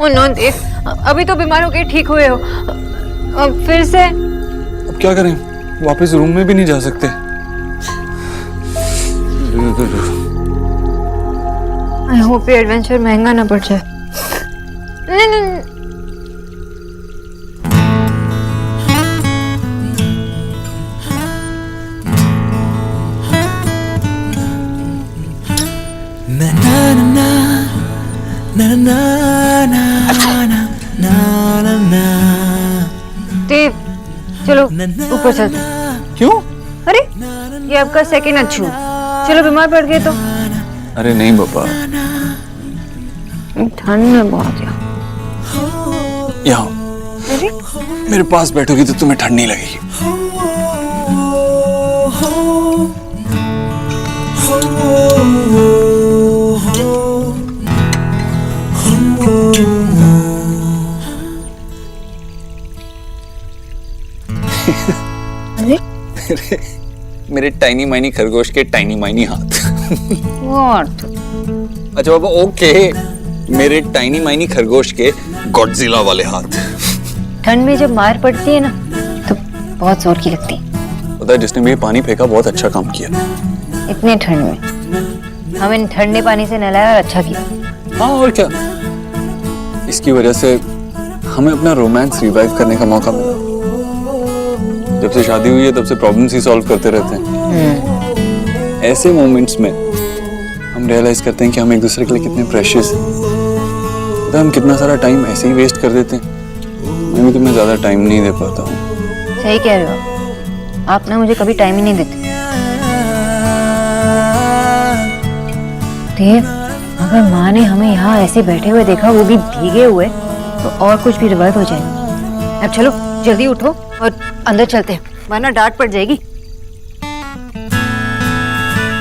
Oh no देव, अभी तो बीमार होके ठीक हुए हो, अब फिर से? अब क्या करें, वापस रूम में भी नहीं जा सकते। आई होप ये एडवेंचर महंगा ना पड़ जाए। नहीं। देव, चलो ऊपर चलते। क्यों? अरे ये आपका सेकंड अच्छू, चलो बीमार पड़ गए तो। अरे नहीं पापा, ठंड में बहुत यहाँ अरे मेरे पास बैठोगी तो तुम्हें ठंड नहीं लगेगी। अरे मेरे टाइनी माइनी खरगोश के टाइनी माइनी हाथ। व्हाट? अच्छा बाबा ओके, मेरे टाइनी माइनी खरगोश के गॉडजिला वाले हाथ। ठंड में जब मार पड़ती है ना तो बहुत जोर की लगती है। पता है, जिसने भी पानी फेंका बहुत अच्छा काम किया। इतने ठंड में हमें ठंडे पानी से नहलाया और अच्छा किया। हाँ और क्या, इसकी वजह से हमें अपना रोमांस रिवाइव करने का मौका मिला। जब से शादी हुई है तब से प्रॉब्लम्स ही सॉल्व करते रहते हैं। ऐसे मोमेंट्स में हम रियलाइज करते हैं कि हम एक दूसरे के लिए कितने प्रेशियस हैं। पता है हम कितना सारा टाइम ऐसे ही वेस्ट कर देते हैं। मैं भी तुम्हें ज्यादा टाइम नहीं दे पाता हूँ। सही कह रहे हो आप ना, मुझे कभी टाइम ही नहीं देते। देव, अगर माँ ने हमें यहाँ ऐसे बैठे हुए देखा, वो भी भीगे हुए, तो और कुछ भी रिवाइव हो जाएगा। अब चलो जल्दी उठो और अंदर चलते हैं, वरना डांट पड़ जाएगी।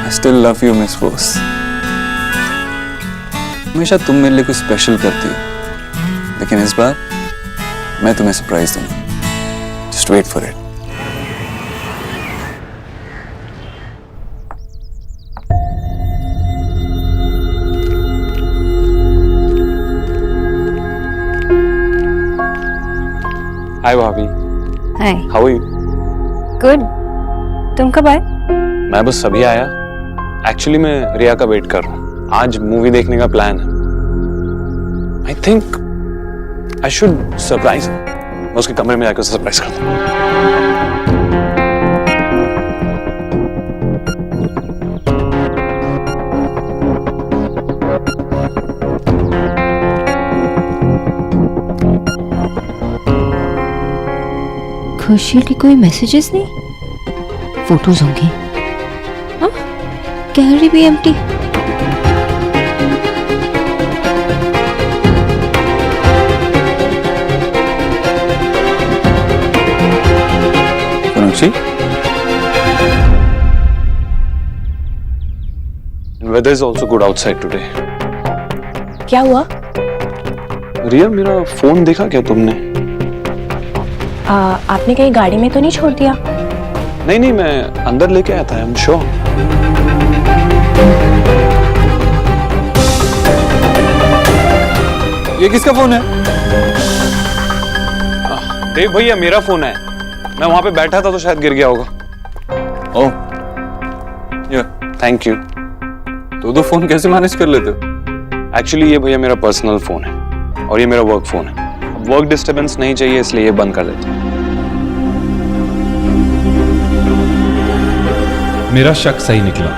I still love you, Miss Rose. हमेशा तुम मेरे लिए कुछ स्पेशल करती हो, लेकिन इस बार मैं तुम्हें सरप्राइज दूंगा। Just wait for it. Hi भाभी। हाय। How are you? गुड। तुम कब आए? मैं बस अभी आया। एक्चुअली मैं रिया का वेट कर रहा हूँ। आज मूवी देखने का प्लान है। I think I should surprise. मैं उसके कमरे में जाकर सरप्राइज करता हूँ। खुशी के कोई मैसेजेस नहीं, फोटोज होंगी। हाँ, गैलरी भी empty. Sonakshi, Weather is also good outside today. क्या हुआ? रिया, मेरा फोन देखा क्या तुमने? आपने कहीं गाड़ी में तो नहीं छोड़ दिया? नहीं, मैं अंदर लेके आया था। I am sure. ये किसका फोन है? देव भैया, मेरा फोन है। मैं वहां पे बैठा था तो शायद गिर गया होगा। ओह, ये थैंक यू। दो फोन कैसे मैनेज कर लेते हो? एक्चुअली ये भैया मेरा पर्सनल फोन है और ये मेरा वर्क फोन है। अब वर्क डिस्टर्बेंस नहीं चाहिए इसलिए ये बंद कर देता हूँ। मेरा शक सही निकला।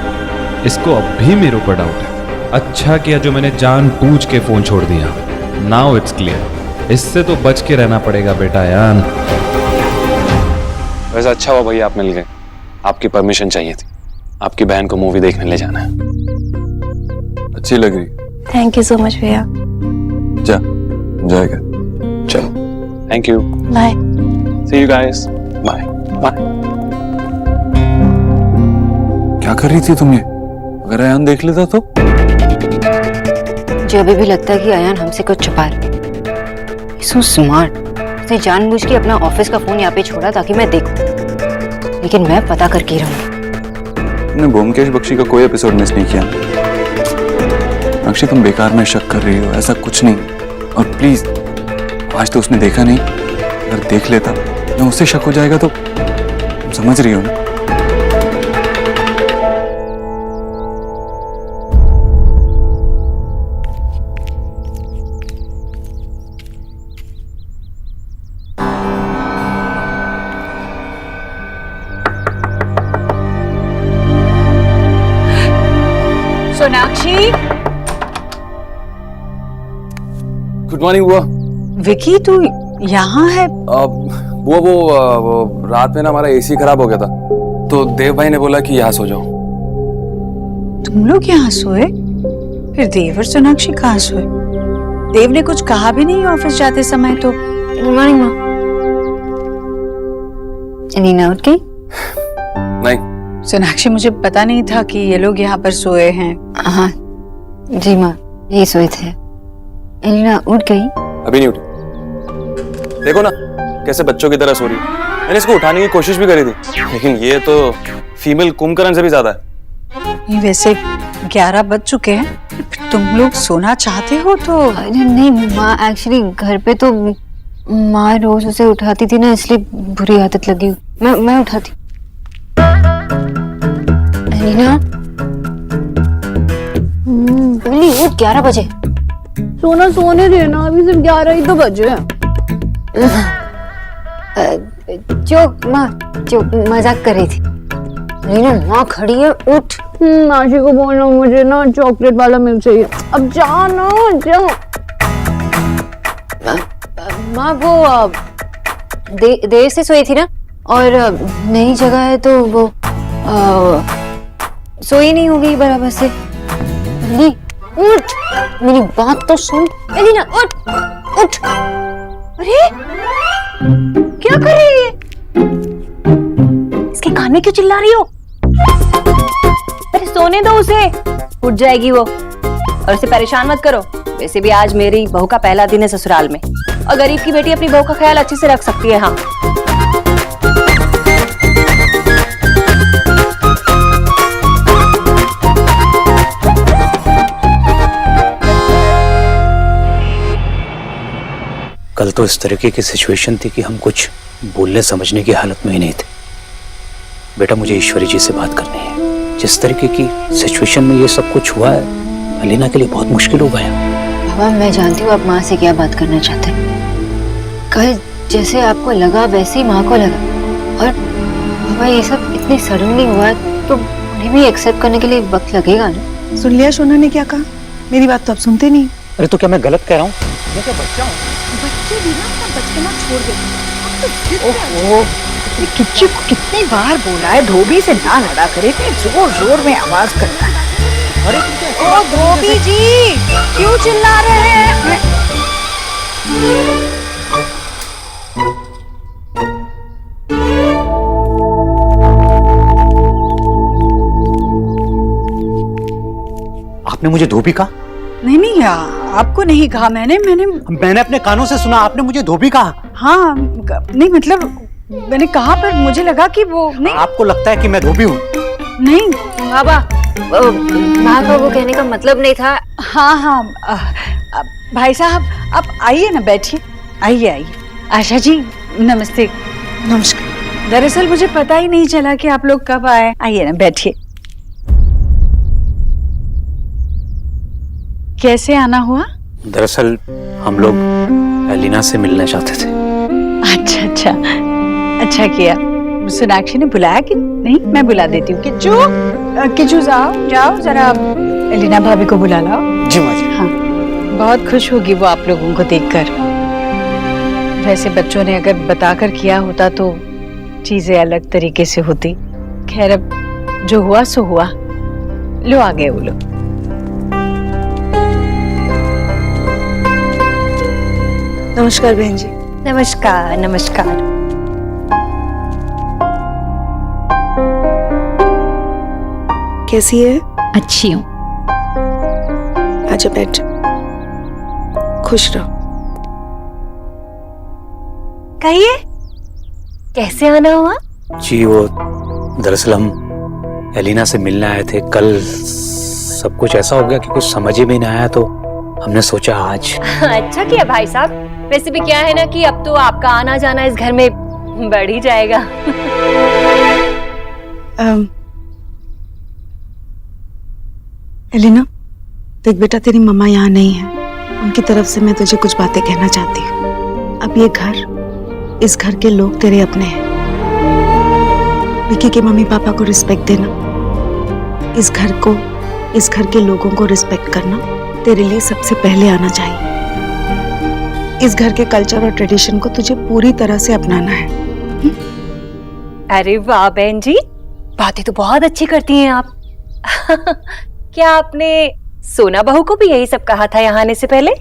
इसको अब भी मेरे ऊपर डाउट है। अच्छा किया जो मैंने जानबूझ के फोन छोड़ दिया। Now it's clear. इससे तो बच के रहना पड़ेगा बेटा यान। वैसे अच्छा हुआ भैया आप मिल गए। आपकी परमिशन चाहिए थी। आपकी बहन को मूवी देखने ले जाना है। अच्छी लग रही। थैंक यू सो मच भैया। जा जाएगा। चलो। Thank you. Bye. See you guys. Bye bye. क्या कर रही थी तुम ये? अगर अयान देख लेता तो? मुझे अभी भी लगता है कि अयान हमसे कुछ छुपा रहा है। So smart. उसने जानबूझ के अपना ऑफिस का फोन यहाँ पे छोड़ा ताकि मैं देखूं, लेकिन मैं पता करके रहूंगी। तुमने ब्योमकेश बख्शी का कोई एपिसोड मिस नहीं किया। सोनाक्षी तुम बेकार में शक कर रही हो, ऐसा कुछ नहीं। और प्लीज, आज तो उसने देखा नहीं, अगर देख लेता या उसे शक हो जाएगा तो तुम समझ रही हो ना। सोनाक्षी, गुड मॉर्निंग बुआ। विकी तू यहाँ है? बुआ वो रात में ना हमारा एसी खराब हो गया था, तो देव भाई ने बोला कि यहाँ सो जाओ। तुम लोग यहाँ सोए? फिर देव और सोनाक्षी कहाँ सोए? देव ने कुछ कहा भी नहीं ऑफिस जाते समय तो? गुड मॉर्निंग माँ। नीना उठ गई? नहीं। सोनाक्षी, मुझे पता नहीं था कि ये लोग यहाँ पर सोए हैं। हाँ जी माँ, यही सोए थे। एलिना उठ गई? अभी नहीं उठी। देखो ना कैसे बच्चों की तरह सो रही है। मैंने इसको उठाने की कोशिश भी करी थी, लेकिन ये तो फीमेल कुंभकर्ण से भी ज्यादा है। नहीं, वैसे 11 बज चुके हैं, फिर तुम लोग सोना चाहते हो तो? अरे नहीं माँ, एक्चुअली घर पे तो माँ रोज उसे उठाती थी ना, इसलिए बुरी आदत लगी। मैं उठाती। एलिना बोली उठ, 11 बजे। सोना सोने देना, अभी सिर्फ 11 ही तो बजे हैं। जो मजाक कर रही थी। एलिना माँ खड़ी है, उठ। माशी को बोलना मुझे ना चॉकलेट वाला मिल्क चाहिए। अब जा ना, जाओ। माँ वो देर से सोई थी ना, और नई जगह है तो वो सोई नहीं होगी बराबर से। एली उठ, मेरी बात तो सुन। एलिना उठ, उठ। अरे क्या कर रही है? इसके कान में क्यों चिल्ला रही हो? अरे सोने दो उसे, उठ जाएगी वो। और उसे परेशान मत करो। वैसे भी आज मेरी बहू का पहला दिन है ससुराल में, और गरीब की बेटी अपनी बहू का ख्याल अच्छे से रख सकती है। हाँ कल तो इस तरीके की सिचुएशन थी कि हम कुछ बोलने समझने की हालत में ही नहीं थे। बेटा, मुझे ईश्वरी जी से बात करनी है। जिस तरीके की सिचुएशन में ये सब कुछ हुआ है, अलीना के लिए बहुत मुश्किल हो गया। बाबा, मैं जानती हूँ आप माँ से क्या बात करना चाहते हैं। कल जैसे आपको लगा वैसे ही माँ को लगा, और बाबा ये सब इतनी सडनली हुआ तो उन्हें भी एक्सेप्ट करने के लिए वक्त लगेगा ना। सुन लिया सोना ने क्या कहा? मेरी बात तो आप सुनते नहीं। अरे तो क्या मैं गलत कह रहा हूँ? मैं क्या बच्चा हूँ? बच्चे भी ना अपना बचपना छोड़ देते। ओहो, किच्चू को कितनी बार बोला है धोबी से ना लड़ा करे, इतने जोर जोर में आवाज करता है। अरे ओ धोबी जी, क्यों चिल्ला रहे हैं? आपने मुझे धोबी कहा? नहीं, आपको नहीं कहा मैंने। मैंने अपने कानों से सुना, आपने मुझे धोबी कहा। हाँ नहीं, मतलब मैंने कहा, पर मुझे लगा कि वो नहीं। आपको लगता है कि मैं धोबी हूँ? नहीं बाबा, माँ का वो कहने का मतलब नहीं था। हाँ, भाई साहब आप आइए ना, बैठिए। आइए। आशा जी नमस्ते। नमस्कार। दरअसल मुझे पता ही नहीं चला कि आप लोग कब आए। आइए ना, बैठिए। कैसे आना हुआ? दरअसल हम लोग अलीना से मिलना चाहते थे। अच्छा किया। सोनाक्षी ने बुलाया कि नहीं? मैं बुला देती हूँ। किच्चू जाओ जरा एलिना भाभी को बुला लाओ। जी माँ जी। हाँ, बहुत खुश होगी वो आप लोगों को देखकर। वैसे बच्चों ने अगर बताकर किया होता तो चीजें अलग तरीके से होती। खैर, अब जो हुआ सो हुआ। लो आ गए वो लोग। नमस्कार बहन जी। नमस्कार। कैसी है? अच्छी हूँ। आजा बैठ, खुश रहो। कहिए, कैसे आना हुआ? जी वो दरअसल हम एलिना से मिलने आए थे कल। सब कुछ ऐसा हो गया कि कुछ समझ ही में नहीं आया, तो हमने सोचा आज। अच्छा किया भाई साहब। वैसे भी क्या है ना कि अब तो आपका आना जाना इस घर में बढ़ ही जाएगा। एलिना, देख बेटा, तेरी मम्मा यहाँ नहीं है। उनकी तरफ से मैं तुझे कुछ बातें कहना चाहती हूँ। अब ये घर, इस घर के लोग तेरे अपने हैं। विकी के मम्मी पापा को रिस्पेक्ट देना, इस घर के लोगों को रिस्पेक्ट करना तेरे लिए सबसे पहले आना चाहिए। इस घर के कल्चर और ट्रेडिशन को तुझे पूरी तरह से अपनाना है। अरे वाह बहन जी, बातें तो बहुत अच्छी करती हैं आप। क्या आपने सोना बहू को भी यही सब कहा था यहाँ आने से पहले?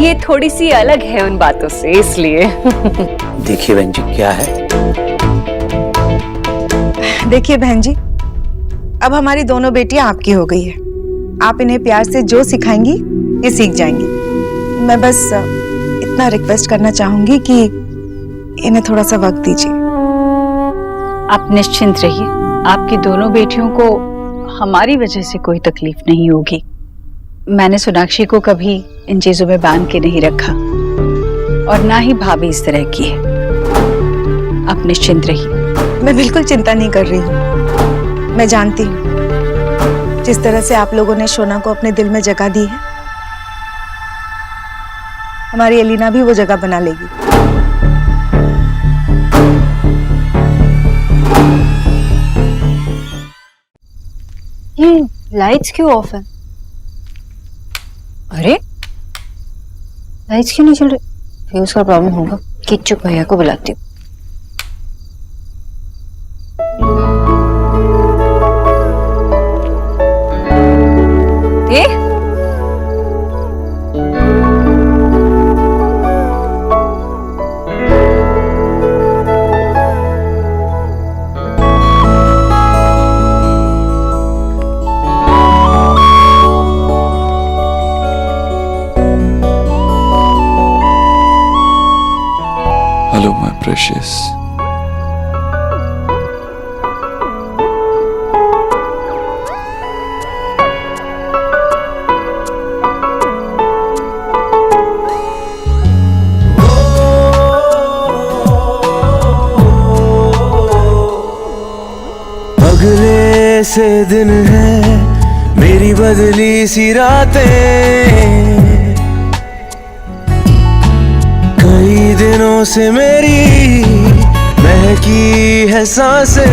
ये थोड़ी सी अलग है उन बातों से, इसलिए। देखिए बहन जी, क्या है? देखिए बहन जी, अब हमारी दोनों बेटियां आपकी हो गई है। आप इन्हें प्यार से जो सिखाएंगी ये सीख जाएंगी। मैं बस इतना रिक्वेस्ट करना चाहूंगी कि इन्हें थोड़ा सा वक्त दीजिए। आप निश्चिंत रहिए, आपकी दोनों बेटियों को हमारी वजह से कोई तकलीफ नहीं होगी। मैंने सोनाक्षी को कभी इन चीजों में बांध के नहीं रखा, और ना ही भाभी इस तरह की है। आप निश्चिंत रहिए। मैं बिल्कुल चिंता नहीं कर रही हूँ। मैं जानती हूँ जिस तरह से आप लोगों ने शोना को अपने दिल में जगह दी है, हमारी एलिना भी वो जगह बना लेगी। ये लाइट्स क्यों ऑफ है? अरे लाइट्स क्यों नहीं चल रही? फ्यूज का प्रॉब्लम होगा। किच्चू भैया को बुलाती हूँ। Hello, my precious. अगले से दिन है मेरी बदली सी रातें, कई दिनों से मेरी महकी है सांसें।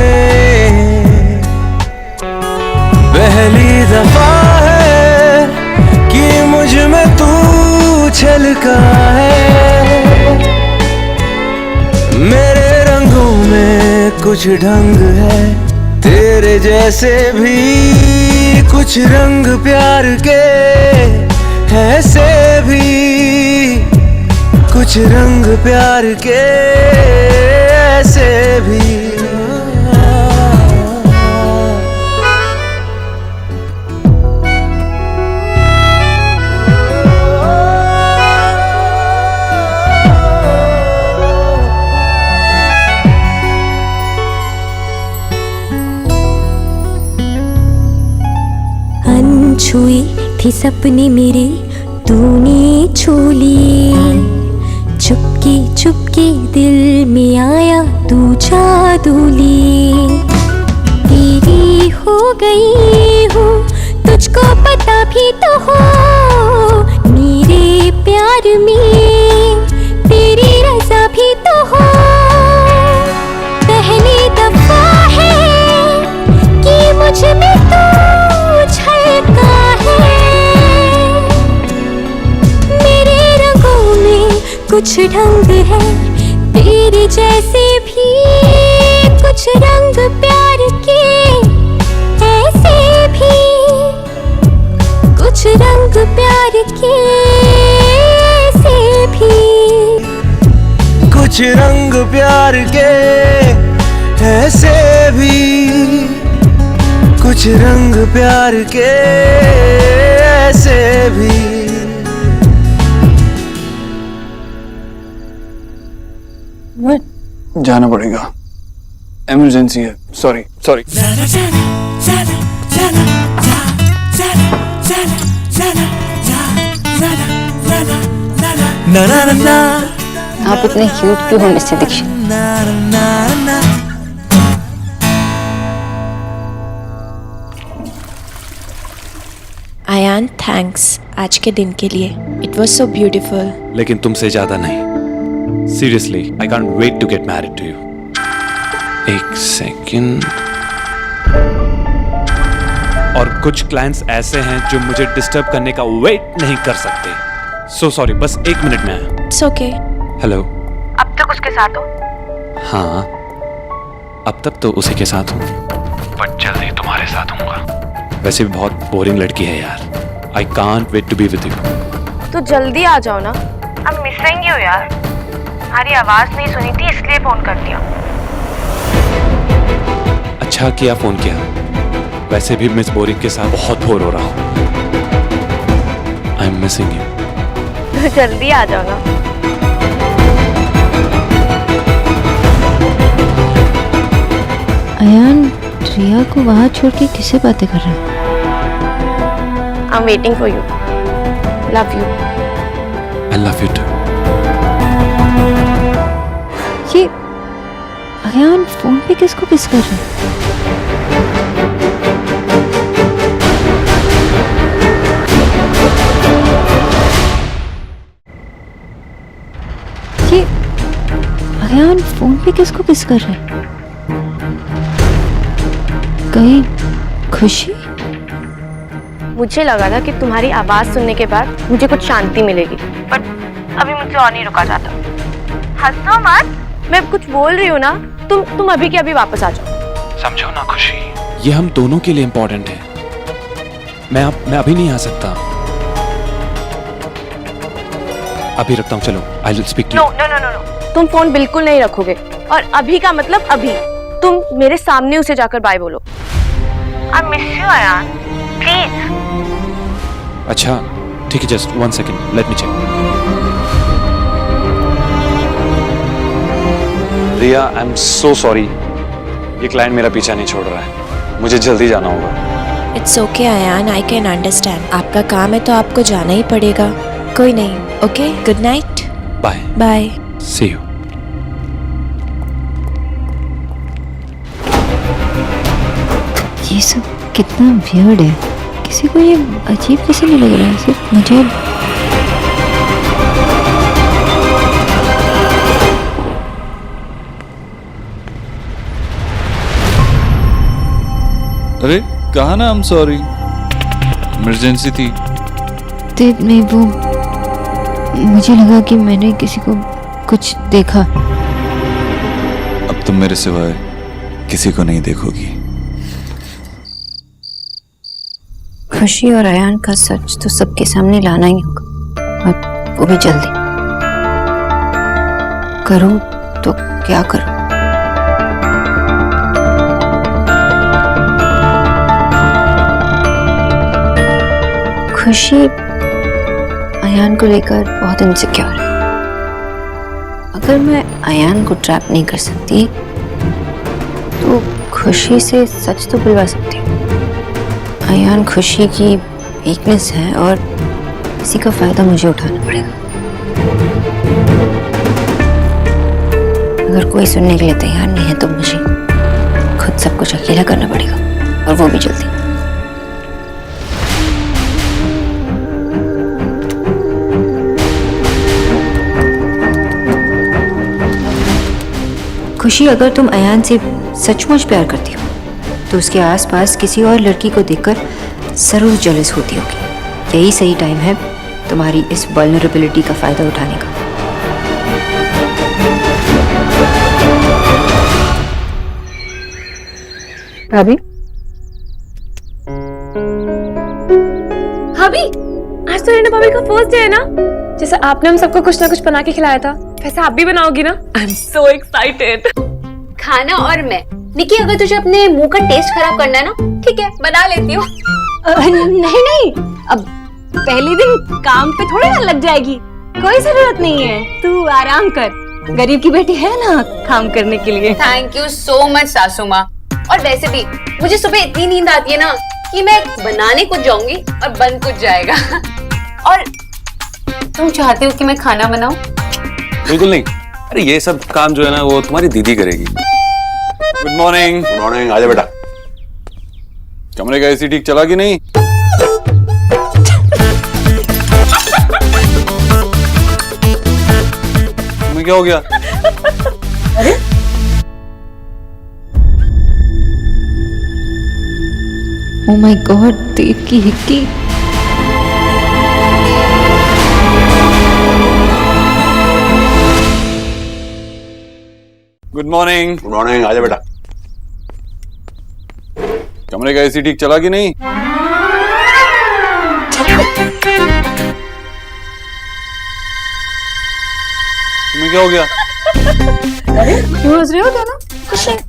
पहली दफा है कि मुझ में तू छलका है। मेरे रंगों में कुछ ढंग है, तेरे जैसे भी कुछ रंग प्यार के ऐसे भी, कुछ रंग प्यार के ऐसे भी। अनछुई थी सपने मेरे, तूने छू ली। चुपके चुपके दिल में आया तू जादूली। तेरी हो गई हूँ, तुझको पता भी तो हो। मेरे प्यार में तेरी रज़ा भी तो हो। पहली दफा है कि मुझ में तू छलका है। मेरे रंगों में कुछ ढंग है, तेरे जैसे भी कुछ रंग प्यार के ऐसे भी, कुछ रंग प्यार के ऐसे भी, कुछ रंग प्यार के ऐसे भी, कुछ रंग प्यार के ऐसे भी। जाना पड़ेगा, इमरजेंसी है। Sorry sorry. ना ना ना ना आप इतने क्यूट क्यों हो मिस्टर दीक्षित? ना ना ना आयान थैंक्स आज के दिन के लिए। It was so beautiful. लेकिन तुमसे ज्यादा नहीं। Seriously I can't wait to get married to you. एक सेकंड। और कुछ क्लाइंट्स ऐसे हैं जो मुझे डिस्टर्ब करने का वेट नहीं कर सकते। सो सॉरी, बस 1 मिनट में आया। It's okay. हेलो। अब तक उसके साथ हो? हाँ, अब तक तो उसी के साथ हूँ, बट जल्दी तुम्हारे साथ हूँगा। वैसे भी बहुत बोरिंग लड़की है यार। I can't wait to be with you. तो जल्दी आ जाओ ना, अब मिस रहेंगे हो यार। तुम्हारी आवाज नहीं सुनी थी इसलिए फोन कर दिया। अच्छा किया फोन किया। वैसे भी मिस बोरिंग के साथ बहुत बोर हो रहा हूँ। I am missing you. तो जल्दी आ जाओ ना। अयान रिया को वहां छोड़ के किससे बातें कर रहा है? I am waiting for you. Love you. I love you too. ये अयान फोन पे किसको किस कर रहा है? ये अयान फोन पे किसको किस कर रहा है? कहीं खुशी? मुझे लगा था कि तुम्हारी आवाज सुनने के बाद मुझे कुछ शांति मिलेगी, बट अभी मुझसे और नहीं रुका जाता। हंसो मत, मैं कुछ बोल रही हूँ ना। तुम अभी के अभी वापस आ जाओ। समझो ना खुशी, ये हम दोनों के लिए इम्पोर्टेंट है। मैं अभी नहीं आ सकता। अभी रखता हूँ, चलो I will speak to you. No. तुम फोन बिल्कुल नहीं रखोगे, और अभी का मतलब अभी। तुम मेरे सामने उसे जाकर बाय बोलो। I miss you Ayaan, please. अच्छा ठीक है, just 1 second, let me check. Riya, I am so sorry. ये क्लाइंट मेरा पीछा नहीं छोड़ रहा है, मुझे जल्दी जाना होगा। It's okay Ayaan, I can understand. आपका काम है तो आपको जाना ही पड़ेगा। कोई नहीं। Okay, good night. Bye bye. See you. ये सब कितना वियर्ड है। किसी को ये अजीब कैसे नहीं लग रहा है? सिर्फ मुझे। अरे कहा ना, आई एम सॉरी, इमरजेंसी थी। में वो मुझे लगा कि मैंने किसी को कुछ देखा। अब तुम मेरे सिवाय किसी को नहीं देखोगी। खुशी और अयान का सच तो सबके सामने लाना ही होगा, और वो भी जल्दी। करूं तो क्या करूं? खुशी अयान को लेकर बहुत इनसिक्योर है। अगर मैं अयान को ट्रैप नहीं कर सकती तो खुशी से सच तो बुलवा सकती हूँ। अयान खुशी की वीकनेस है और इसी का फायदा मुझे उठाना पड़ेगा। अगर कोई सुनने के लिए तैयार नहीं है तो मुझे खुद सब कुछ अकेला करना पड़ेगा, और वो भी जल्दी। खुशी, अगर तुम अयान से सचमुच प्यार करती हो तो उसके आसपास किसी और लड़की को देखकर जरूर जेलस होती होगी। यही सही टाइम है तुम्हारी इस वल्नरेबिलिटी का फायदा उठाने का। भाभी, भाभी, आज तो रीना भाभी का फर्स्ट डे है ना। जैसे आपने हम सबको कुछ ना कुछ बना के खिलाया था, वैसे आप भी बनाओगी ना? आई एम सो एक्साइटेड। खाना और मैं। निकी, अगर तुझे अपने मुंह का टेस्ट खराब करना है ना, ठीक है, बना लेती हूँ। नहीं, अब पहले दिन काम पे थोड़ी ना लग जाएगी। कोई जरूरत नहीं है, तू आराम कर। गरीब की बेटी है ना काम करने के लिए। थैंक यू सो मच सासू माँ। और वैसे भी मुझे सुबह इतनी नींद आती है ना कि मैं बनाने कुछ जाऊंगी और बन कुछ जाएगा। और तुम चाहते हो कि मैं खाना बनाऊं? बिल्कुल नहीं। अरे ये सब काम जो है ना वो तुम्हारी दीदी करेगी। Good morning. गुड मॉर्निंग, आजा बेटा। कमरे का एसी ठीक चला कि नहीं? तुम्हें क्या हो गया? अरे ओ माय गॉड, देव की Hickey. Good morning. Good morning, आजा बेटा। कमरे का एसी ठीक चला कि नहीं? तुम्हें क्या हो गया? अरे क्यों हंस रहे हो दोनों? कुछ नहीं,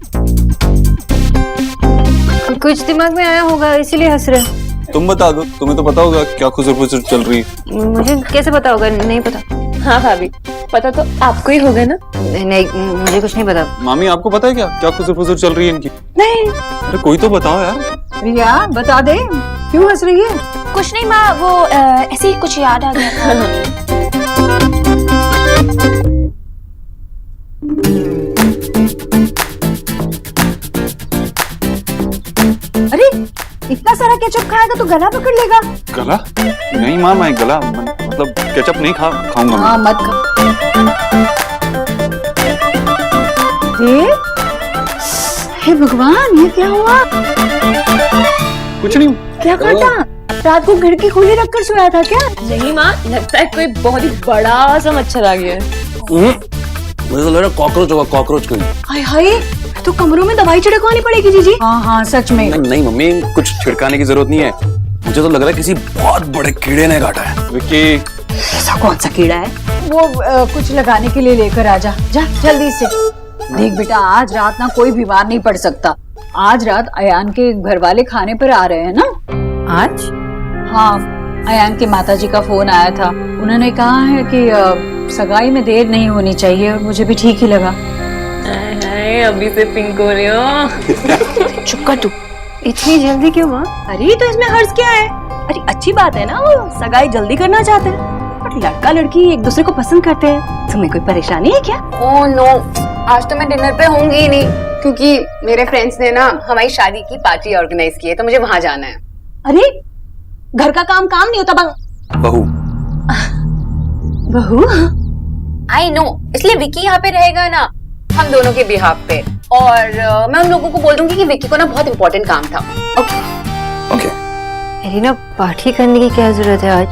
कुछ दिमाग में आया होगा इसीलिए हंस रहे हो। तुम बता दो, तुम्हें तो पता होगा क्या खुसर-फुसर चल रही है। मुझे कैसे पता होगा? नहीं पता। हाँ भाभी, पता तो आपको ही होगा ना। नहीं, मुझे कुछ नहीं पता। मामी आपको पता है क्या खुसर-फुसर चल रही है इनकी? नहीं। अरे कोई तो बताओ यार। रिया बता दे, क्यों हंस रही है? कुछ नहीं माँ, वो ऐसे ही कुछ याद आ गया था। अरे इतना सारा केचप खाएगा तो गला पकड़ लेगा। गला? नहीं माँ, मैं गला मतलब केचप नहीं खाऊंगा मैं। हाँ मत खा। हे भगवान, ये क्या हुआ? कुछ नहीं। क्या करता? रात को खिड़की खुली रखकर सोया था क्या? नहीं माँ, लगता है कोई बहुत ही बड़ा सा मच्छर आ गया है। मुझे तो लग रहा है कॉकरोच होगा, कॉकरोच कोई। हाय हाय, तो कमरों में दवाई छिड़कवानी पड़ेगी जीजी। हाँ हाँ सच में। नहीं मम्मी, कुछ छिड़काने की जरूरत नहीं है। मुझे तो लग रहा है किसी बहुत बड़े कीड़े ने काटा है। विक्की, ऐसा कौन सा कीड़ा है? वो कुछ लगाने के लिए लेकर आ जा, जा जल्दी से। देख बेटा, आज रात ना कोई बीमार नहीं पड़ सकता। आज रात अयान के घर वाले खाने पर आ रहे हैं ना। आज? हाँ, अयान के माताजी का फोन आया था। उन्होंने कहा है कि सगाई में देर नहीं होनी चाहिए, और मुझे भी ठीक ही लगा। अभी से पिंक हो रही हो। चुप कर तू। इतनी जल्दी क्यों माँ? अरे तो इसमें हर्ष क्या है? अरे अच्छी बात है ना, वो सगाई जल्दी करना चाहते हैं। बट लड़का लड़की एक दूसरे को पसंद करते हैं। तुम्हें कोई परेशानी है क्या? ओह नो, आज तो मैं डिनर पे होंगी ही नहीं, क्योंकि मेरे फ्रेंड्स ने ना हमारी शादी की पार्टी ऑर्गेनाइज की है, तो मुझे वहां जाना है। अरे घर का काम नहीं होता। बहू। बहू? आई नो, इसलिए विकी यहाँ पे रहेगा ना, हम दोनों के बिहाफ पे। और मैं उन लोगों को बोल दूंगी कि विकी को ना बहुत इंपॉर्टेंट काम था। Okay okay. एरिना, पार्टी करने की क्या जरूरत है? आज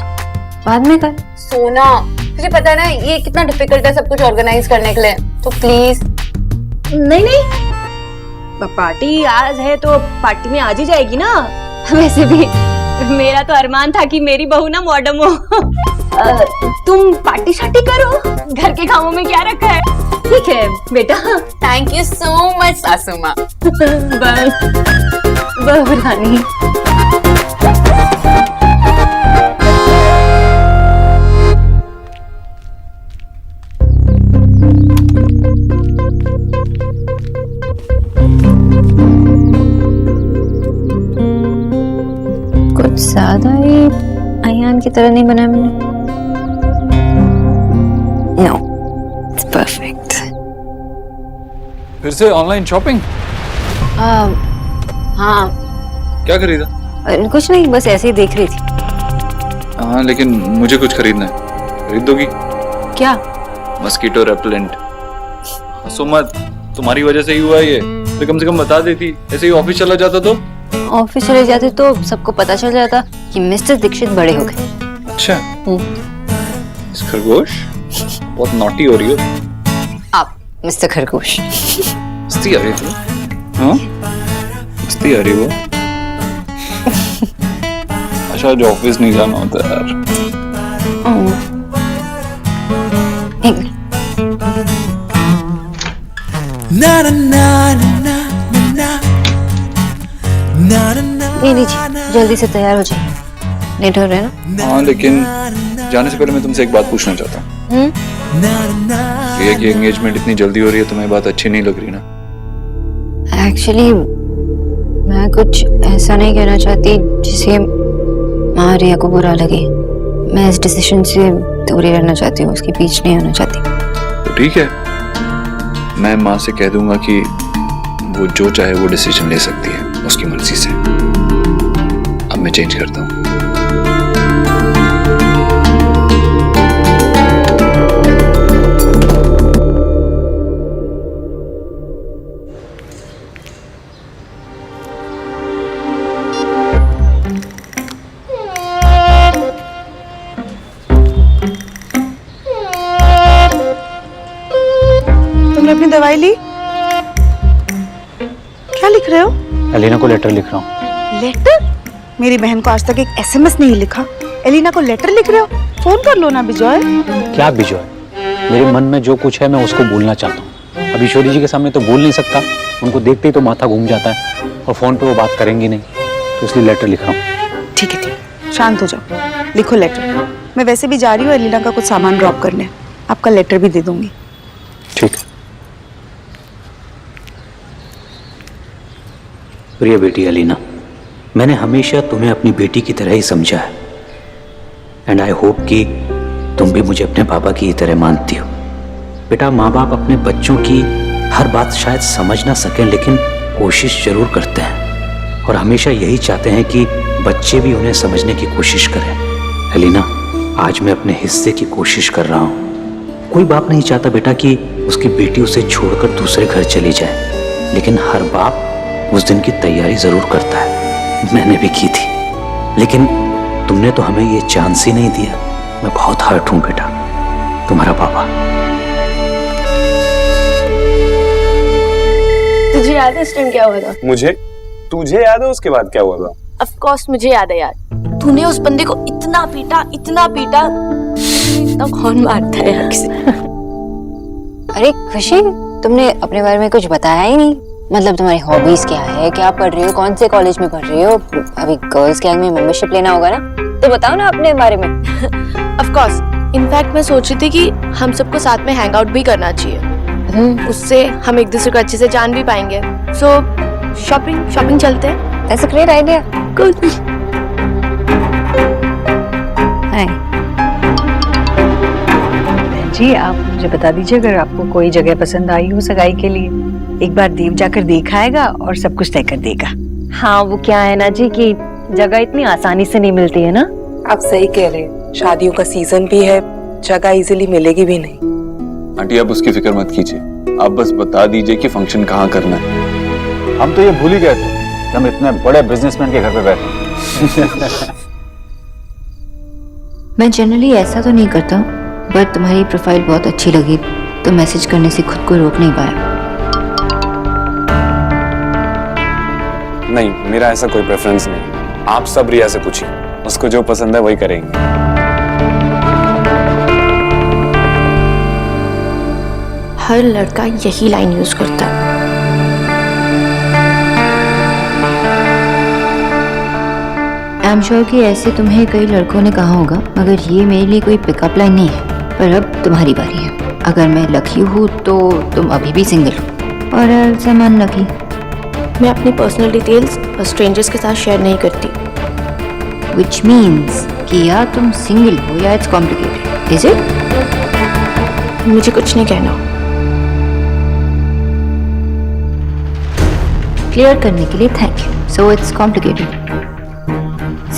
बाद में कर। सोना, तुझे पता है ना ये कितना डिफिकल्ट है सब कुछ ऑर्गेनाइज करने के लिए, तो प्लीज। नहीं, पार्टी आज है तो पार्टी में आज ही जाएगी ना। वैसे भी मेरा तो अरमान था कि मेरी बहू ना मॉडर्न हो। तुम पार्टी शार्टी करो, घर के कामों में क्या रखा है। ठीक है बेटा। थैंक यू सो मच सासू माँ। बहू रानी। कुछ ज्यादा ही अयान की तरह नहीं बना मैंने। No, it's perfect. फिर से ऑनलाइन शॉपिंग? हाँ। क्या खरीदा? कुछ नहीं, बस ऐसे ही देख रही थी। हाँ, लेकिन मुझे कुछ खरीदना है। खरीद दोगी? क्या? Mosquito repellent. हंसो मत, तुम्हारी वजह से ही हुआ ये। तो कम से कम बता देती, ऐसे ही ऑफिस चला जाता तो। ऑफिस चले जाते तो सबको पता चल जाता कि मिस्टर दीक्षित बड़े हो गए। अच्छा। इस खरगोश बहुत नॉटी हो रही हो आप, मिस्टर खरगोश। मस्ती आ रही थी। हाँ, मस्ती आ रही वो। अच्छा, आज ऑफिस नहीं जाना होता यार। ना ना ना ना ना नहीं लीजिए, जल्दी से तैयार हो जाइए, लेट हो रहे हैं ना। हाँ, लेकिन जाने से पहले मैं तुमसे एक बात पूछना चाहता हूँ। ये कि एंगेजमेंट इतनी जल्दी हो रही है, तुम्हें बात अच्छी नहीं लग रही ना? एक्चुअली मैं कुछ ऐसा नहीं कहना चाहती जिससे माँ रिया को बुरा लगे, मैं इस डिसीजन से दूर ही रहना चाहती हूँ, उसके बीच नहीं आना चाहती। तो ठीक है, मैं माँ से कह दूंगा कि वो जो चाहे वो डिसीजन ले सकती है उसकी मर्जी से। अब मैं चेंज करता हूँ। तुमने अपनी दवाई ली? क्या लिख रहे हो? एलिना को लेटर लिख रहा हूँ। लेटर? मेरी बहन को आज तक एक एसएमएस नहीं लिखा, एलिना को लेटर लिख रहे हो? फोन कर लो ना बिजॉय। क्या बिजॉय? मेरे मन में जो कुछ है मैं उसको बोलना चाहता हूँ। अब ईश्वरी जी के सामने तो बोल नहीं सकता, उनको देखते ही तो माथा घूम जाता है और फोन पे वो बात करेंगी नहीं, तो इसलिए लेटर लिख रहा हूँ। ठीक है, शांत हो जाओ, लिखो लेटर। मैं वैसे भी जा रही हूँ एलिना का कुछ सामान ड्रॉप करने, आपका लेटर भी दे दूंगी। ठीक है। प्रिय बेटी एलिना, मैंने हमेशा तुम्हें अपनी बेटी की तरह ही समझा है एंड आई होप कि तुम भी मुझे अपने पापा की तरह मानती हो। बेटा, माँ बाप अपने बच्चों की हर बात शायद समझ ना सकें, लेकिन कोशिश जरूर करते हैं और हमेशा यही चाहते हैं कि बच्चे भी उन्हें समझने की कोशिश करें। एलिना, आज मैं अपने हिस्से की कोशिश कर रहा हूँ। कोई बाप नहीं चाहता बेटा कि उसकी बेटी उसे छोड़कर दूसरे घर चली जाए, लेकिन हर बाप उस दिन की तैयारी जरूर करता है। मैंने भी की थी, लेकिन तुमने तो हमें ये चांस ही नहीं दिया। मैं बहुत हर्ट हूं बेटा, तुम्हारा पापा। तुझे याद है इस टाइम क्या हुआ था? मुझे? तुझे याद है उसके बाद क्या हुआ था? ऑफ कोर्स मुझे याद है यार। तूने उस बंदे को इतना पीटा, इतना कौन मारता है यार किसी। अरे खुशी, तुमने अपने बारे में कुछ बताया ही नहीं। मतलब तुम्हारी हॉबीज क्या है, क्या पढ़ रही हो, कौन से कॉलेज में पढ़ रही हो? अभी गर्ल्स गैंग में मेंबरशिप लेना होगा ना, तो बताओ ना अपने बारे में। ऑफ कोर्स, इनफैक्ट मैं सोच रही थी कि हम सबको साथ में हैंग आउट भी करना चाहिए। उससे हम एक दूसरे को अच्छे से जान भी पाएंगे। सो शॉपिंग चलते हैं। That's a great idea. Good. जी आप मुझे बता दीजिए अगर आपको कोई जगह पसंद आई हो सगाई के लिए। एक बार देव जाकर देख आएगा और सब कुछ तय कर देगा। हाँ, वो क्या है ना जी कि जगह इतनी आसानी से नहीं मिलती है ना। आप सही कह रहे हैं, शादियों का सीजन भी है, जगह इजीली मिलेगी भी नहीं। आंटी आप उसकी फिक्र मत कीजिए, आप बस बता दीजिए कि फंक्शन कहाँ करना है। हम तो ये भूल ही गए थे कि हम इतने बड़े बिजनेसमैन के घर पे बैठे। मैं जनरली ऐसा तो नहीं करता, बट तुम्हारी प्रोफाइल बहुत अच्छी लगी तो मैसेज करने से खुद को रोक नहीं पाया। नहीं, मेरा ऐसा कोई प्रेफरेंस नहीं। आप सब रिया से पूछिए, उसको जो पसंद है वही करेंगे। हर लड़का यही लाइन यूज करता है। आई एम श्योर कि ऐसे तुम्हें कई लड़कों ने कहा होगा, मगर ये मेरे लिए कोई पिकअप लाइन नहीं है। पर अब तुम्हारी बारी है। अगर मैं लकी हूँ तो तुम अभी भी सिंगल हो, और समान लकी। मैं अपनी पर्सनल डिटेल्स स्ट्रेंजर्स के साथ शेयर नहीं करती। Which means कि या तुम सिंगल हो या इट्स कॉम्प्लिकेटेड, इज इट? मुझे कुछ नहीं कहना। क्लियर करने के लिए thank you. So it's complicated.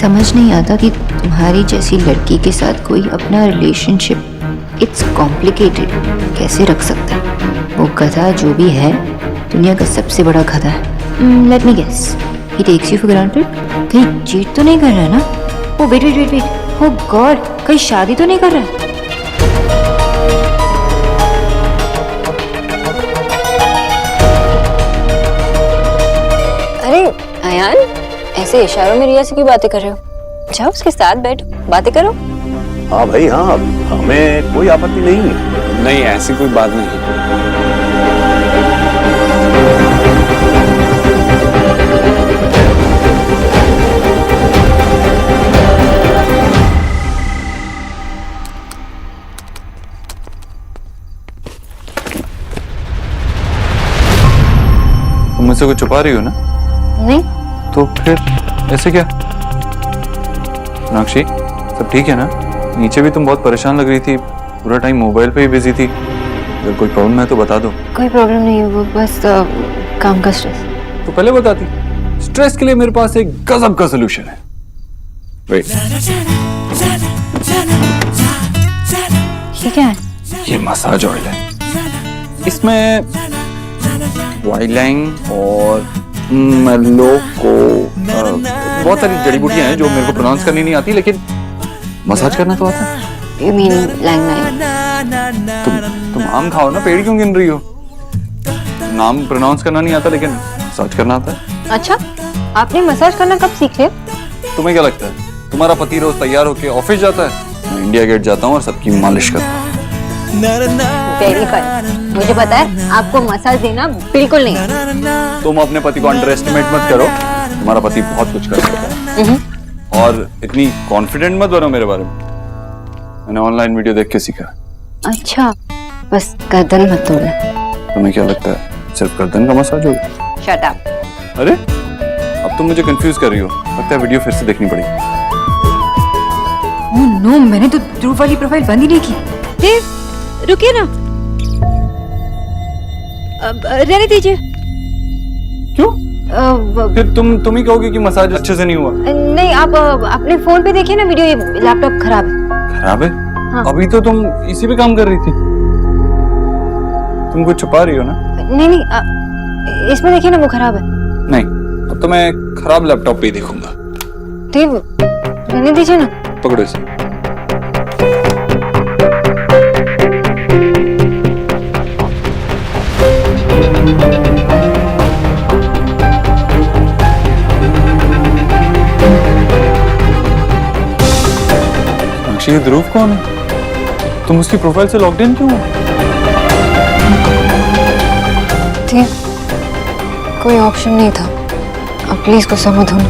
समझ नहीं आता कि तुम्हारी जैसी लड़की के साथ कोई अपना रिलेशनशिप इट्स कॉम्प्लिकेटेड कैसे रख सकता है। वो गधा जो भी है दुनिया का सबसे बड़ा गधा है। Let me guess, he takes you for granted. कहीं चीट तो नहीं कर रहा है ना? Oh wait wait wait wait, oh god, कहीं शादी तो नहीं कर रहा है? अरे अयान, ऐसे इशारों में रिया से क्यों बातें कर रहे हो? जाओ उसके साथ बैठो, बातें करो। हाँ भाई हाँ, हमें कोई आपत्ति नहीं है। नहीं, ऐसी कोई बात नहीं। तुम मुझसे कुछ छुपा रही हो ना? नहीं। तो फिर ऐसे क्या? मीनाक्षी, सब ठीक है ना? नीचे भी तुम बहुत परेशान लग रही थी, पूरा टाइम मोबाइल पे ही बिजी थी। अगर कोई प्रॉब्लम है तो बता दो। कोई प्रॉब्लम नहीं है, वो बस काम का स्ट्रेस। तो पहले बताती। स्ट्रेस के लिए मेरे पास एक गजब का सलूशन है। वेट, ये क्या है? ये मसाज ऑयल है। इसमें वाइलाइन और मेलोको बहुत सारी जड़ी बूटियां हैं जो मेरे को प्रोनाउंस करनी नहीं आती, लेकिन मसाज करना तो आता है। You mean लैंग? तुम आम खाओ ना, पेड़ क्यों गिन रही हो? नाम प्रोनाउंस करना नहीं आता लेकिन मसाज करना आता है। अच्छा, आपने मसाज करना कब सीख लिया? तुम्हें क्या लगता है तुम्हारा पति रोज तैयार होके ऑफिस जाता है? मैं इंडिया गेट जाता हूँ और सबकी मालिश करता हूँ। Very fun. मुझे पता है आपको मसाज देना बिल्कुल नहीं। तुम अपने पति को अंडर एस्टिमेट मत करो, तुम्हारा पति बहुत कुछ कर सकता है। और इतनी कॉन्फिडेंट मत बनो मेरे बारे में, मैंने ऑनलाइन वीडियो देख के सीखा। अच्छा, बस गर्दन मत तोड़ना। तुम्हें क्या लगता है सिर्फ गर्दन का मसाज होगा? Shut up. अरे अब तुम मुझे कंफ्यूज कर रही हो, लगता है वीडियो फिर से देखनी पड़ेगी। ओह नो, मैंने तो ध्रुव वाली प्रोफाइल बंद ही नहीं की। देव, रुकिए ना, रहने दीजिए। क्यों? फिर तुम ही कहोगे कि मसाज अच्छे से नहीं हुआ। नहीं, आप अपने फोन पे देखिए ना वीडियो, ये लैपटॉप खराब है। खराब है? हाँ। अभी तो तुम इसी पे काम कर रही थी। तुम कुछ छुपा रही हो ना? नहीं नहीं, इसमें देखिए ना, वो खराब है। नहीं, अब तो मैं खराब लैपटॉप पे ही देखूंगा। देव, रहने दीजिए ना। पकड़ो इसे। ये ध्रुव कौन है? तुम उसकी प्रोफाइल से लॉग्ड इन क्यों हो? कोई ऑप्शन नहीं था, अब प्लीज गुस्सा मत होना।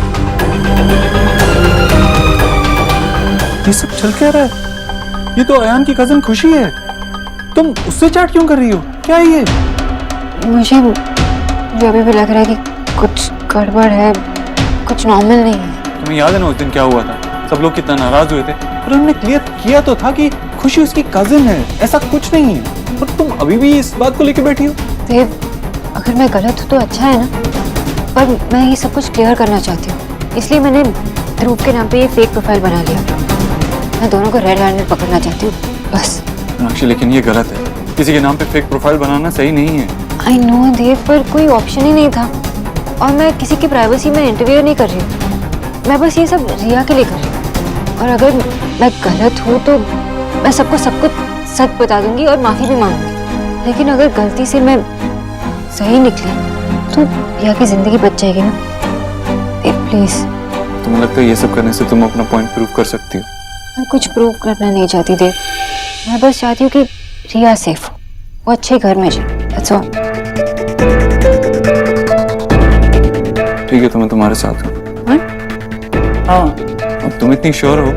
ये सब चल क्या रहा है? ये तो अयान की कजन खुशी है, तुम उससे चैट क्यों कर रही हो? क्या है ये? मुझे अभी भी लग रहा है कि कुछ गड़बड़ है, कुछ नॉर्मल नहीं है। तुम्हें याद है ना उस दिन क्या हुआ था? सब लोग कितना नाराज हुए थे, पर हमने क्लियर किया तो था कि खुशी उसकी कजिन है, ऐसा कुछ नहीं है। पर तुम अभी भी इस बात को लेकर बैठी हो। देव, अगर मैं गलत हूँ तो अच्छा है ना, पर मैं ये सब कुछ क्लियर करना चाहती हूँ, इसलिए मैंने ध्रुव के नाम पे ये फेक प्रोफाइल बना लिया। मैं दोनों को रेड हैंडेड पकड़ना चाहती हूँ, बस। मीनाक्षी, लेकिन ये गलत है, किसी के नाम पे फेक प्रोफाइल बनाना सही नहीं है। आई नो देव, पर कोई ऑप्शन ही नहीं था, और मैं किसी की प्राइवेसी में इंटरव्यू नहीं कर रही हूँ, मैं बस ये सब रिया के लिए कर रही हूँ। और अगर मैं गलत हूँ तो मैं सबको सच बता दूंगी और माफी भी मांगूंगी, लेकिन अगर गलती से मैं सही निकली तो रिया की जिंदगी बच जाएगी ना। प्लीज। तुम्हें लगता है ये सब करने से तुम अपना पॉइंट प्रूव कर सकती हो? मैं कुछ प्रूव करना नहीं चाहती देव, मैं बस चाहती हूँ कि रिया सेफ हो, वो अच्छे घर में जाए, दैट्स ऑल। ठीक है, तो मैं तुम्हारे साथ हूँ। हाँ, अब तुम इतनी श्योर हो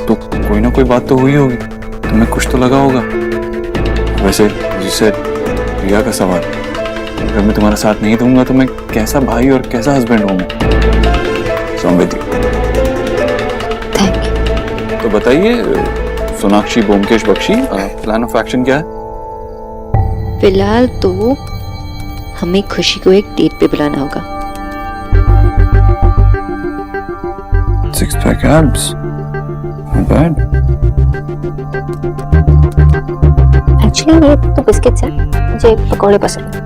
तो कोई ना कोई बात तो हुई होगी, तुम्हें कुछ तो लगा होगा। वैसे जिससे रिया का सवाल, अगर मैं तुम्हारा साथ नहीं दूंगा तो मैं कैसा भाई और कैसा हस्बैंड हूँ? Thank you. तो बताइए Sonakshi Byomkesh Bakshi, plan of action क्या है? फिलहाल तो हमें खुशी को एक डेट पे बुलाना होगा। Six pack abs, not bad. Actually ये तो बिस्किट्स हैं, मुझे पकौड़े पसंद हैं।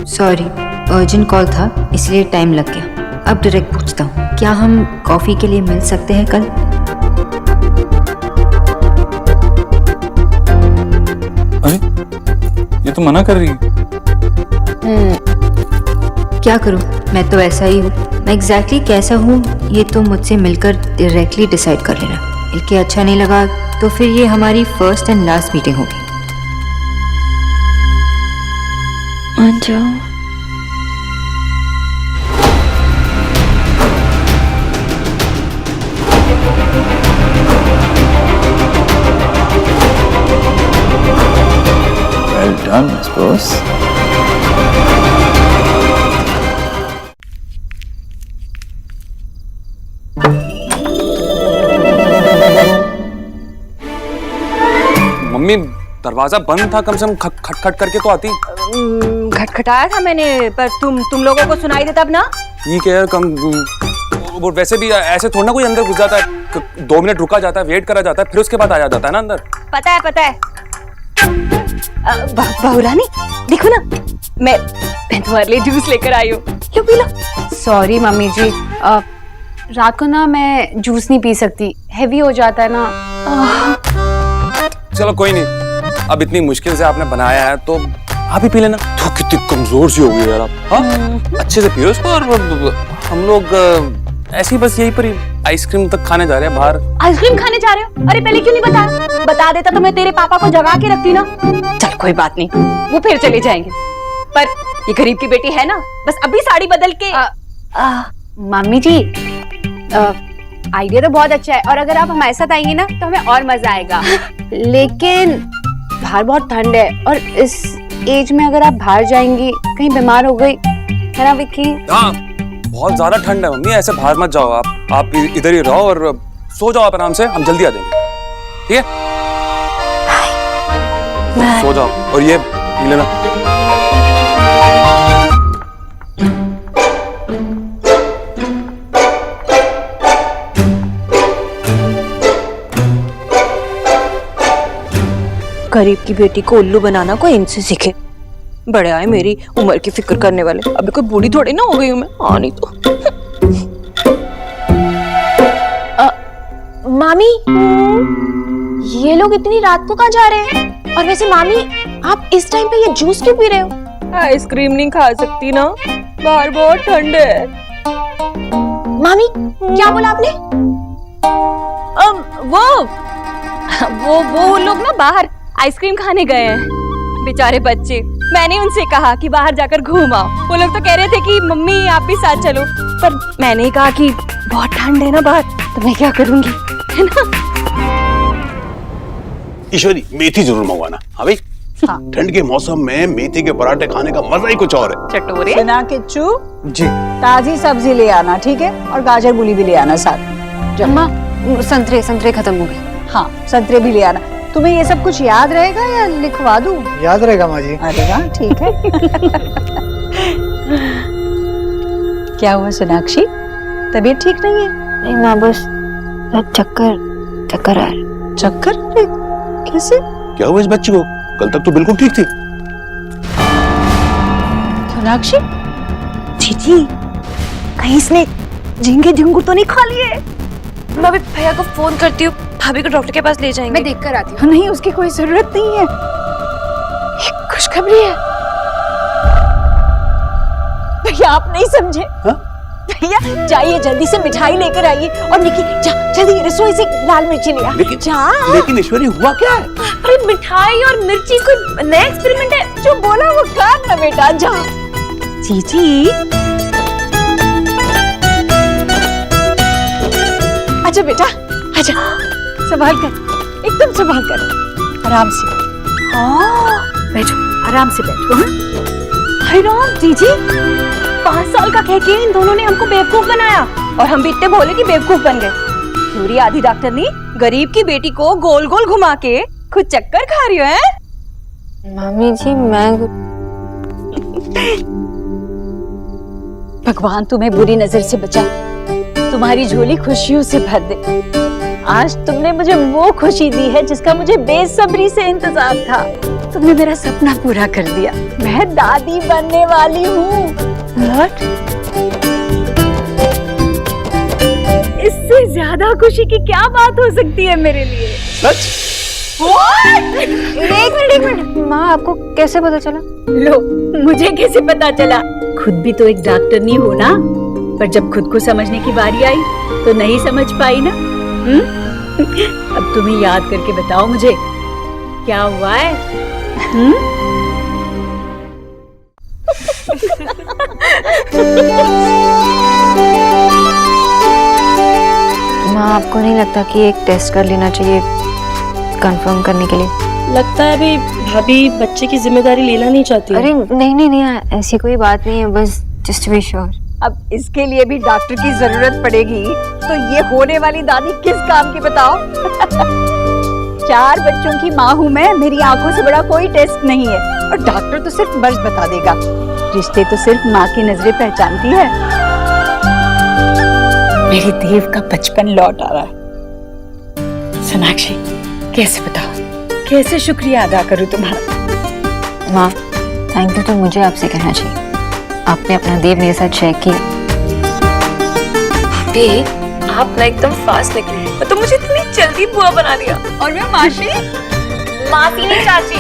सॉरी, अर्जेंट कॉल था इसलिए टाइम लग गया। अब डायरेक्ट पूछता हूँ, क्या हम कॉफी के लिए मिल सकते हैं कल? अरे ये तो मना कर रही है। क्या करूँ, मैं तो ऐसा ही हूँ। मैं एग्जैक्टली कैसा हूँ ये तो मुझसे मिलकर डायरेक्टली डिसाइड कर लेना। मिलके अच्छा नहीं लगा तो फिर ये हमारी फर्स्ट एंड लास्ट मीटिंग होगी। मान जाओ। Well done, I suppose. Mummy दरवाजा बंद था, कम से कम खटखट करके तो आती। खटखटाया था मैंने, पर तुम लोगों को सुनाई देता अब ना। ठीक है यार, कम वो वैसे भी ऐसे थोड़ा ना कोई अंदर घुस जाता है, 2 मिनट रुका जाता है, वेट करा जाता है, फिर उसके बाद आ जाता है ना अंदर। पता है। बहुरानी देखो ना, मैं तुम्हारे लिए जूस लेकर आई हूँ, लो पी लो। सॉरी मम्मी जी, रात को ना मैं जूस नहीं पी सकती, हैवी हो जाता है ना। चलो कोई नहीं, अब इतनी मुश्किल से आपने बनाया है तो आप ही पी लेना। तो कितनी कमजोर सी हो गई यार आप। हाँ अच्छे से पियो इसको। और हम लोग ऐसे ही बस यहीं पर ही आइसक्रीम तक खाने जा रहे हैं बाहर। आइसक्रीम खाने जा रहे हो? अरे पहले क्यों नहीं बताया? बता देता तो मैं तेरे पापा को जगा के रखती ना। चल कोई बात नहीं, वो फिर चले जाएंगे। पर ये गरीब की बेटी है ना, बस अभी साड़ी बदल के। मम्मी जी आइडिया तो बहुत अच्छा है, और अगर आप हमारे साथ आएंगे ना तो हमें और मजा आएगा। लेकिन बाहर बहुत ठंड है, और इस एज में अगर आप बाहर जाएंगी, कहीं बीमार हो गई है ना विक्की? हाँ बहुत ज्यादा ठंड है मम्मी, ऐसे बाहर मत जाओ आप इधर ही रहो और सो जाओ आप आराम से, हम जल्दी आ जाएंगे। ठीक है सो जाओ, और ये पी लेना। गरीब की बेटी को उल्लू बनाना कोई इनसे सीखे। बड़े आए मेरी उम्र की फिक्र करने वाले, अभी कोई बूढ़ी थोड़ी ना हो गई हूँ मैं। हाँ नहीं तो। मामी ये लोग इतनी रात को कहाँ जा रहे हैं? और वैसे मामी आप इस टाइम पे ये जूस क्यों पी रहे हो? आइसक्रीम नहीं खा सकती ना, बाहर बहुत ठंड है। मामी क्या बोला आपने? वो लोग ना बाहर आइसक्रीम खाने गए हैं, बेचारे बच्चे। मैंने उनसे कहा कि बाहर जाकर घूम आओ। वो लोग तो कह रहे थे कि मम्मी आप भी साथ चलो, पर मैंने कहा कि बहुत ठंड है ना बाहर, तो मैं क्या करूंगी, है ना। ईश्वरी मेथी जरूर मंगवाना। हाँ भाई, ठंड के मौसम में मेथी के पराठे खाने का मजा ही कुछ और है। चटोरे सुना किच्चू जी, ताजी सब्जी ले आना, ठीक है, और गाजर मूली भी ले आना साथ। अम्मा संतरे खत्म हो गए। हाँ संतरे भी ले आना। तुम्हें ये सब कुछ याद रहेगा या लिखवा दूं? याद रहेगा माँ जी। अरे वाह ठीक है। क्या हुआ सोनाक्षी, तबीयत ठीक नहीं है? नहीं माँ, बस चक्कर आ रहा है। चक्कर? कैसे? क्या हुआ इस बच्ची को? कल तक तो बिल्कुल ठीक थी। सोनाक्षी जीजी, कहीं इसने झींगे झिंगुर तो नहीं खा लिए? मैं अभी भैया को फोन करती हूँ, भाभी को डॉक्टर के पास ले जाएंगे। मैं देख कर आती हूँ। नहीं उसकी कोई जरूरत नहीं है, खुशखबरी है। भैया आप नहीं समझे। भैया जाइए जल्दी से मिठाई लेकर आइए, और निकी जा जल्दी रसोई से लाल मिर्ची ले आ। लेकिन ईश्वरी हुआ क्या है? अरे मिठाई और मिर्ची कोई नया एक्सपेरिमेंट है, जो बोला वो कर ना बेटा, जा। जीजी आजा बेटा, आजा, संभाल कर, एकदम संभाल कर, आराम से। हाँ बैठो, आराम से बैठो। हाय राम जीजी, 5 साल का कह के इन दोनों ने हमको बेवकूफ बनाया, और हम भी इतने भोले कि बेवकूफ बन गए। पूरी आधी डॉक्टरनी गरीब की बेटी को गोल गोल घुमा के खुद चक्कर खा रही हो है? मामी जी मैं भगवान तुम्हें बुरी नजर से बचा, तुम्हारी झोली खुशियों से भर दे। आज तुमने मुझे वो खुशी दी है जिसका मुझे बेसब्री से इंतजार था। तुमने मेरा सपना पूरा कर दिया, मैं दादी बनने वाली हूँ। इससे ज्यादा खुशी की क्या बात हो सकती है मेरे लिए? एक मिनट माँ, आपको कैसे पता चला? लो मुझे कैसे पता चला? खुद भी तो एक डॉक्टर नहीं हो ना, पर जब खुद को समझने की बारी आई तो नहीं समझ पाई ना। अब तुम्हें याद करके बताओ मुझे क्या हुआ है? माँ आपको नहीं लगता कि एक टेस्ट कर लेना चाहिए कंफर्म करने के लिए? लगता है अभी भाभी बच्चे की जिम्मेदारी लेना नहीं चाहती। अरे नहीं ऐसी कोई बात नहीं है, बस जस्ट टू बी श्योर। अब इसके लिए भी डॉक्टर की जरूरत पड़ेगी तो ये होने वाली दादी किस काम की बताओ? 4 बच्चों की माँ हूँ मैं, मेरी आंखों से बड़ा कोई टेस्ट नहीं है। और डॉक्टर तो सिर्फ मर्ज बता देगा, रिश्ते तो सिर्फ माँ की नजरें पहचानती है। मेरे देव का बचपन लौट आ रहा है। सोनाक्षी, कैसे बताओ, कैसे शुक्रिया अदा करूँ तुम्हारा। माँ, थैंक यू तो मुझे आपसे कहना चाहिए। आपने अपना देव मेरे साथ शेयर किया। आप ना एकदम फास्ट निकली, तो मुझे इतनी जल्दी बुआ बना दिया। और मैं मासी मासी नहीं चाची।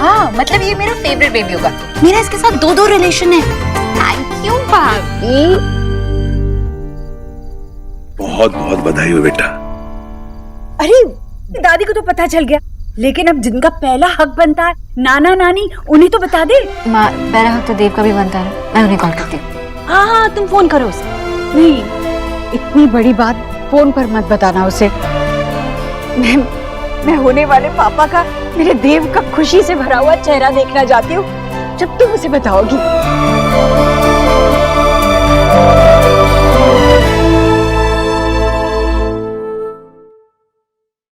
हाँ, मतलब ये मेरा फेवरेट बेबी होगा। मेरा इसके साथ 2 रिलेशन है। थैंक यू भाभी। बहुत बहुत बधाई हो बेटा। अरे दादी को तो पता चल गया, लेकिन अब जिनका पहला हक बनता है, नाना नानी, उन्हें तो बता दे। माँ, पहला हक तो देव का भी बनता है, मैं उन्हें कॉल करती हूँ। हाँ, तुम फोन करो उसे। नहीं, इतनी बड़ी बात फोन पर मत बताना उसे। मैं होने वाले पापा का, मेरे देव का खुशी से भरा हुआ चेहरा देखना चाहती हूँ, जब तुम उसे बताओगी।